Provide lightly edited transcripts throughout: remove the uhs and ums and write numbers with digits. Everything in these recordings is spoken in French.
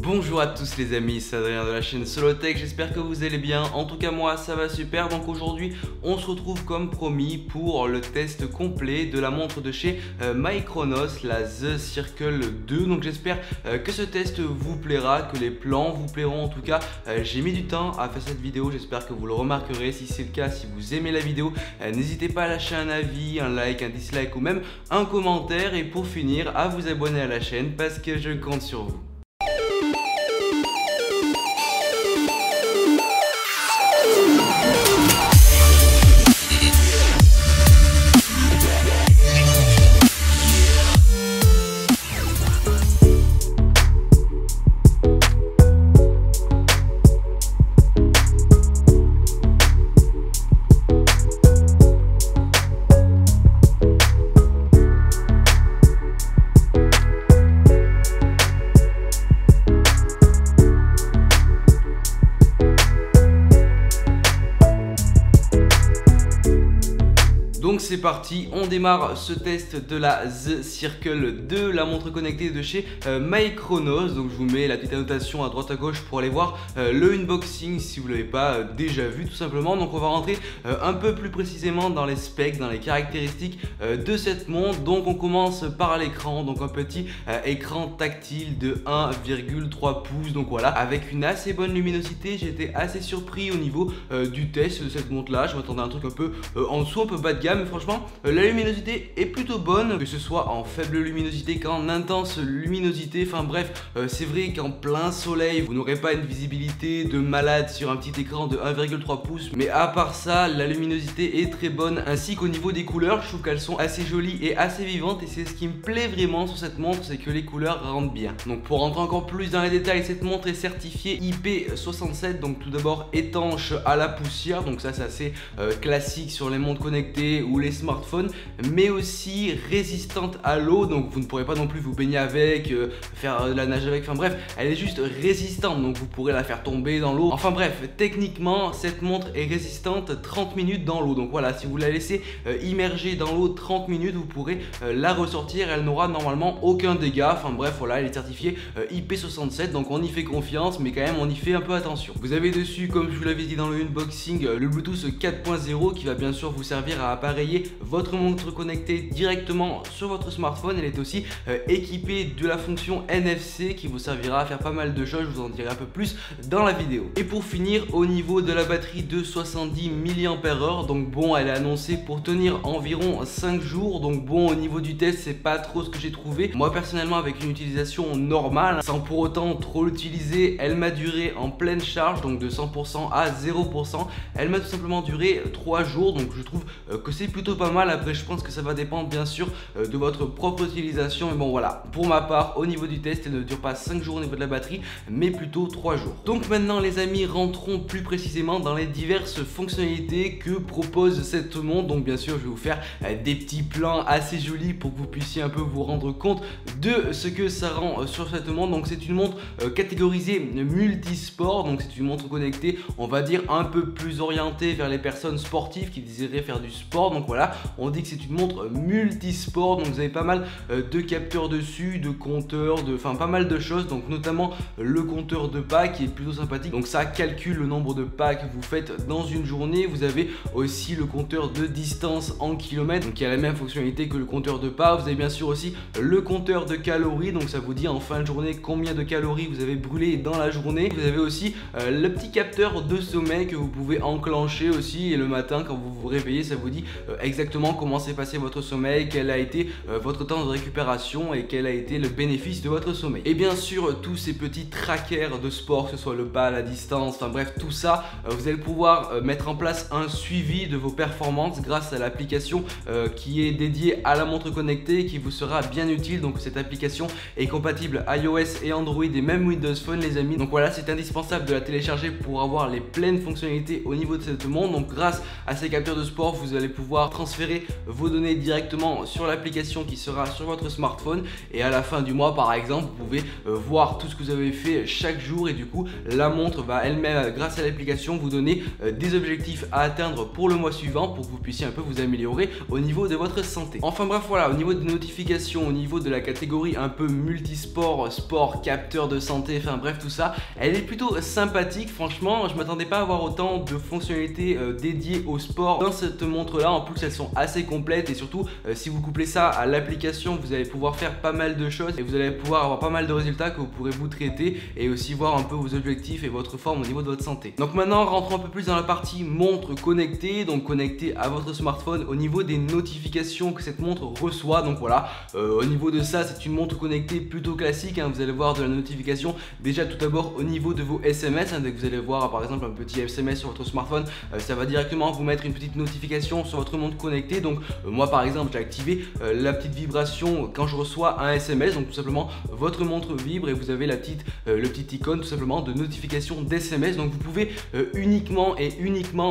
Bonjour à tous les amis, c'est Adrien de la chaîne Solotech, j'espère que vous allez bien. En tout cas moi ça va super, donc aujourd'hui on se retrouve comme promis pour le test complet de la montre de chez Micronos, la The Circle 2. Donc j'espère que ce test vous plaira, que les plans vous plairont. En tout cas j'ai mis du temps à faire cette vidéo, j'espère que vous le remarquerez. Si c'est le cas, si vous aimez la vidéo, n'hésitez pas à lâcher un avis, un like, un dislike ou même un commentaire. Et pour finir, à vous abonner à la chaîne parce que je compte sur vous. Donc c'est parti, on démarre ce test de la The Circle 2, la montre connectée de chez Micronos. Donc je vous mets la petite annotation à droite à gauche pour aller voir le unboxing si vous ne l'avez pas déjà vu tout simplement. Donc on va rentrer un peu plus précisément dans les specs, dans les caractéristiques de cette montre. Donc on commence par l'écran, donc un petit écran tactile de 1,3 pouces. Donc voilà, avec une assez bonne luminosité. J'étais assez surpris au niveau du test de cette montre là. Je m'attendais à un truc un peu en dessous, un peu bas de gamme. Mais franchement la luminosité est plutôt bonne, que ce soit en faible luminosité qu'en intense luminosité. Enfin bref, c'est vrai qu'en plein soleil vous n'aurez pas une visibilité de malade sur un petit écran de 1,3 pouces, mais à part ça la luminosité est très bonne, ainsi qu'au niveau des couleurs je trouve qu'elles sont assez jolies et assez vivantes, et c'est ce qui me plaît vraiment sur cette montre, c'est que les couleurs rentrent bien. Donc pour rentrer encore plus dans les détails, cette montre est certifiée IP67, donc tout d'abord étanche à la poussière, donc ça c'est assez classique sur les montres connectées ou les smartphones, mais aussi résistante à l'eau, donc vous ne pourrez pas non plus vous baigner avec, faire de la nage avec, enfin bref, elle est juste résistante, donc vous pourrez la faire tomber dans l'eau. Enfin bref, techniquement cette montre est résistante 30 minutes dans l'eau, donc voilà, si vous la laissez immerger dans l'eau 30 minutes, vous pourrez la ressortir, elle n'aura normalement aucun dégât. Enfin bref, voilà, elle est certifiée IP67, donc on y fait confiance, mais quand même on y fait un peu attention. Vous avez dessus, comme je vous l'avais dit dans le unboxing, le Bluetooth 4.0 qui va bien sûr vous servir à appareiller votre montre connectée directement sur votre smartphone. Elle est aussi équipée de la fonction NFC qui vous servira à faire pas mal de choses, je vous en dirai un peu plus dans la vidéo. Et pour finir, au niveau de la batterie de 70 mAh, donc bon, elle est annoncée pour tenir environ 5 jours, donc bon, au niveau du test c'est pas trop ce que j'ai trouvé. Moi personnellement, avec une utilisation normale sans pour autant trop l'utiliser, elle m'a duré en pleine charge, donc de 100% à 0%, elle m'a tout simplement duré 3 jours, donc je trouve que c'est plutôt pas mal. Après je pense que ça va dépendre bien sûr de votre propre utilisation, mais bon voilà, pour ma part au niveau du test elle ne dure pas 5 jours au niveau de la batterie, mais plutôt 3 jours. Donc maintenant les amis, rentrons plus précisément dans les diverses fonctionnalités que propose cette montre. Donc bien sûr je vais vous faire des petits plans assez jolis pour que vous puissiez un peu vous rendre compte de ce que ça rend sur cette montre. Donc c'est une montre catégorisée multisport, donc c'est une montre connectée on va dire un peu plus orientée vers les personnes sportives qui désiraient faire du sport. Donc voilà, on dit que c'est une montre multisport, donc vous avez pas mal de capteurs dessus, de compteurs, enfin pas mal de choses, donc notamment le compteur de pas qui est plutôt sympathique, donc ça calcule le nombre de pas que vous faites dans une journée. Vous avez aussi le compteur de distance en kilomètres, donc qui a la même fonctionnalité que le compteur de pas. Vous avez bien sûr aussi le compteur de calories, donc ça vous dit en fin de journée combien de calories vous avez brûlé dans la journée. Vous avez aussi le petit capteur de sommeil que vous pouvez enclencher aussi, et le matin quand vous vous réveillez ça vous dit exactement comment s'est passé votre sommeil, quel a été votre temps de récupération et quel a été le bénéfice de votre sommeil. Et bien sûr tous ces petits trackers de sport, que ce soit le pas, la distance, enfin bref tout ça, vous allez pouvoir mettre en place un suivi de vos performances grâce à l'application qui est dédiée à la montre connectée et qui vous sera bien utile. Donc cette application est compatible iOS et Android et même Windows Phone les amis. Donc voilà, c'est indispensable de la télécharger pour avoir les pleines fonctionnalités au niveau de cette montre. Donc grâce à ces capteurs de sport vous allez pouvoir transférer vos données directement sur l'application qui sera sur votre smartphone, et à la fin du mois par exemple vous pouvez voir tout ce que vous avez fait chaque jour, et du coup la montre va elle-même, grâce à l'application, vous donner des objectifs à atteindre pour le mois suivant pour que vous puissiez un peu vous améliorer au niveau de votre santé. Enfin bref, voilà, au niveau des notifications, au niveau de la catégorie un peu multisport, sport, capteur de santé, enfin bref tout ça, elle est plutôt sympathique. Franchement, je m'attendais pas à avoir autant de fonctionnalités dédiées au sport dans cette montre là. En plus elles sont assez complètes, et surtout si vous couplez ça à l'application, vous allez pouvoir faire pas mal de choses et vous allez pouvoir avoir pas mal de résultats que vous pourrez vous traiter et aussi voir un peu vos objectifs et votre forme au niveau de votre santé. Donc maintenant rentrons un peu plus dans la partie montre connectée, donc connectée à votre smartphone. Au niveau des notifications que cette montre reçoit, donc voilà, au niveau de ça, c'est une montre connectée plutôt classique, hein. Vous allez voir de la notification déjà tout d'abord au niveau de vos SMS, hein. Dès que vous allez voir par exemple un petit SMS sur votre smartphone, ça va directement vous mettre une petite notification sur votre montre connectée. Donc moi par exemple j'ai activé la petite vibration quand je reçois un SMS, donc tout simplement votre montre vibre et vous avez la petite, le petit icône tout simplement de notification d'SMS. Donc vous pouvez uniquement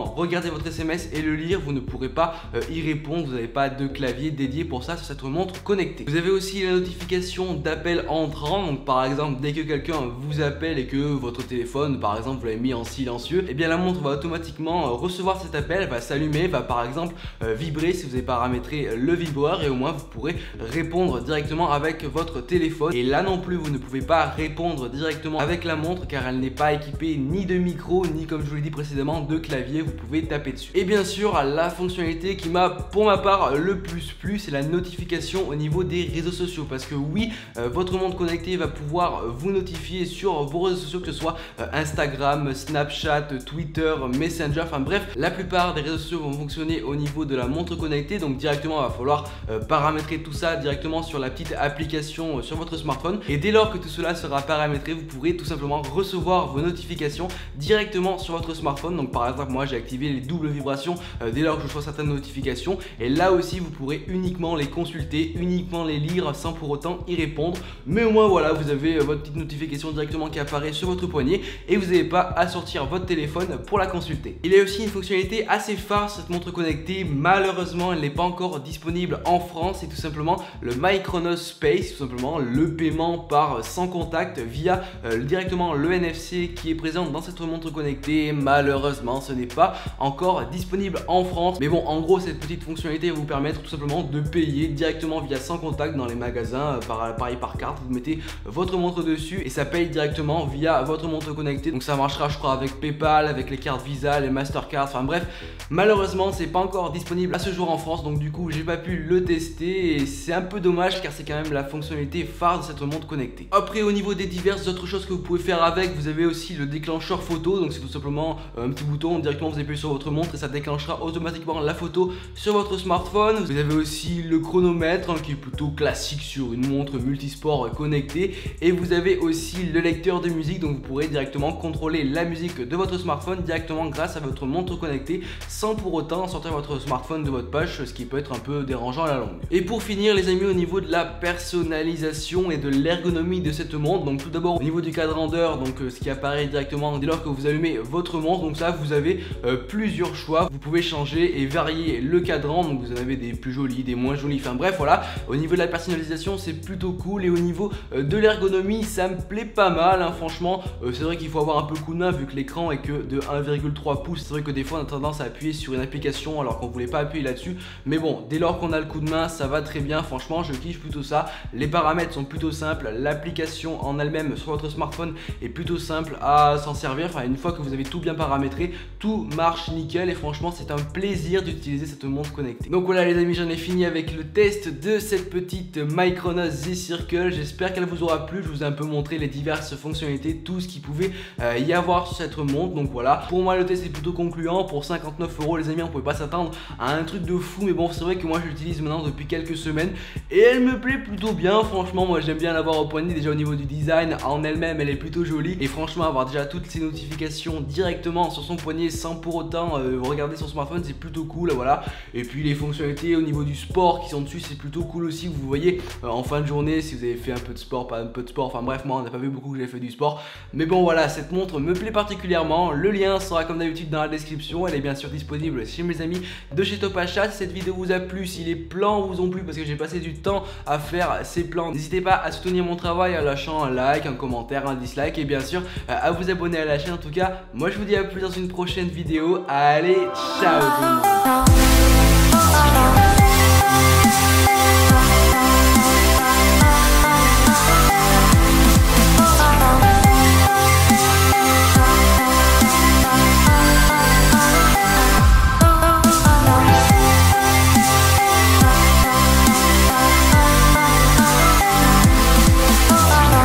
regarder votre SMS et le lire, vous ne pourrez pas y répondre, vous n'avez pas de clavier dédié pour ça sur cette montre connectée. Vous avez aussi la notification d'appel entrant, donc par exemple dès que quelqu'un vous appelle et que votre téléphone par exemple vous l'avez mis en silencieux, et bien la montre va automatiquement recevoir cet appel, va s'allumer, va par exemple vibrer si vous avez paramétré le vibreur, et au moins vous pourrez répondre directement avec votre téléphone. Et là non plus vous ne pouvez pas répondre directement avec la montre car elle n'est pas équipée ni de micro ni, comme je vous l'ai dit précédemment, de clavier, vous pouvez taper dessus. Et bien sûr la fonctionnalité qui m'a pour ma part le plus plu, c'est la notification au niveau des réseaux sociaux, parce que oui, votre montre connectée va pouvoir vous notifier sur vos réseaux sociaux, que ce soit Instagram, Snapchat, Twitter, Messenger, enfin bref, la plupart des réseaux sociaux vont fonctionner au niveau de la montre connectée. Donc directement il va falloir paramétrer tout ça directement sur la petite application sur votre smartphone, et dès lors que tout cela sera paramétré, vous pourrez tout simplement recevoir vos notifications directement sur votre smartphone. Donc par exemple moi j'ai activé les doubles vibrations dès lors que je reçois certaines notifications, et là aussi vous pourrez uniquement les consulter, uniquement les lire sans pour autant y répondre. Mais au moins voilà, vous avez votre petite notification directement qui apparaît sur votre poignet et vous n'avez pas à sortir votre téléphone pour la consulter. Il y a aussi une fonctionnalité assez phare cette montre connectée, malheureusement elle n'est pas encore disponible en France, c'est tout simplement le MyChronos Space, tout simplement le paiement par sans contact via directement le NFC qui est présent dans cette montre connectée. Malheureusement ce n'est pas encore disponible en France, mais bon, en gros cette petite fonctionnalité va vous permettre tout simplement de payer directement via sans contact dans les magasins, pareil par carte. Vous mettez votre montre dessus et ça paye directement via votre montre connectée. Donc ça marchera je crois avec PayPal, avec les cartes Visa, les Mastercard, enfin bref, malheureusement c'est pas encore disponible à ce jour en France, donc du coup j'ai pas pu le tester et c'est un peu dommage car c'est quand même la fonctionnalité phare de cette montre connectée. Après au niveau des diverses autres choses que vous pouvez faire avec, vous avez aussi le déclencheur photo, donc c'est tout simplement un petit bouton, directement vous appuyez sur votre montre et ça déclenchera automatiquement la photo sur votre smartphone. Vous avez aussi le chronomètre, hein, qui est plutôt classique sur une montre multisport connectée, et vous avez aussi le lecteur de musique, donc vous pourrez directement contrôler la musique de votre smartphone directement grâce à votre montre connectée sans pour autant sortir votre smartphone de votre poche, ce qui peut être un peu dérangeant à la longue. Et pour finir les amis, au niveau de la personnalisation et de l'ergonomie de cette montre, donc tout d'abord au niveau du cadran d'heure, donc ce qui apparaît directement dès lors que vous allumez votre montre, donc ça vous avez plusieurs choix, vous pouvez changer et varier le cadran, donc vous en avez des plus jolis, des moins jolis, enfin bref voilà. Au niveau de la personnalisation c'est plutôt cool, et au niveau de l'ergonomie ça me plaît pas mal, hein, franchement. C'est vrai qu'il faut avoir un peu le coup de main vu que l'écran est que de 1,3 pouces, c'est vrai que des fois on a tendance à appuyer sur une application alors qu'on voulait pas appuyer là-dessus, mais bon, dès lors qu'on a le coup de main ça va très bien, franchement je kiffe plutôt ça. Les paramètres sont plutôt simples, l'application en elle-même sur votre smartphone est plutôt simple à s'en servir, enfin une fois que vous avez tout bien paramétré, tout marche nickel et franchement c'est un plaisir d'utiliser cette montre connectée. Donc voilà les amis, j'en ai fini avec le test de cette petite MyChronos Z Circle, j'espère qu'elle vous aura plu. Je vous ai un peu montré les diverses fonctionnalités, tout ce qu'il pouvait y avoir sur cette montre, donc voilà. Pour moi le test est plutôt concluant, pour 59 € les amis on pouvait pas s'attendre à un truc de fou, mais bon c'est vrai que moi je l'utilise maintenant depuis quelques semaines et elle me plaît plutôt bien, franchement moi j'aime bien l'avoir au poignet, déjà au niveau du design en elle-même elle est plutôt jolie, et franchement avoir déjà toutes ces notifications directement sur son poignet sans pour autant regarder son smartphone c'est plutôt cool, voilà. Et puis les fonctionnalités au niveau du sport qui sont dessus c'est plutôt cool aussi, vous voyez en fin de journée si vous avez fait un peu de sport, pas un peu de sport, enfin bref moi on n'a pas vu beaucoup que j'ai fait du sport, mais bon voilà, cette montre me plaît particulièrement. Le lien sera comme d'habitude dans la description, elle est bien sûr disponible chez mes amis de chez Top Achat. Si cette vidéo vous a plu, si les plans vous ont plu, parce que j'ai passé du temps à faire ces plans, n'hésitez pas à soutenir mon travail en lâchant un like, un commentaire, un dislike et bien sûr à vous abonner à la chaîne. En tout cas, moi je vous dis à plus dans une prochaine vidéo. Allez, ciao tout le monde.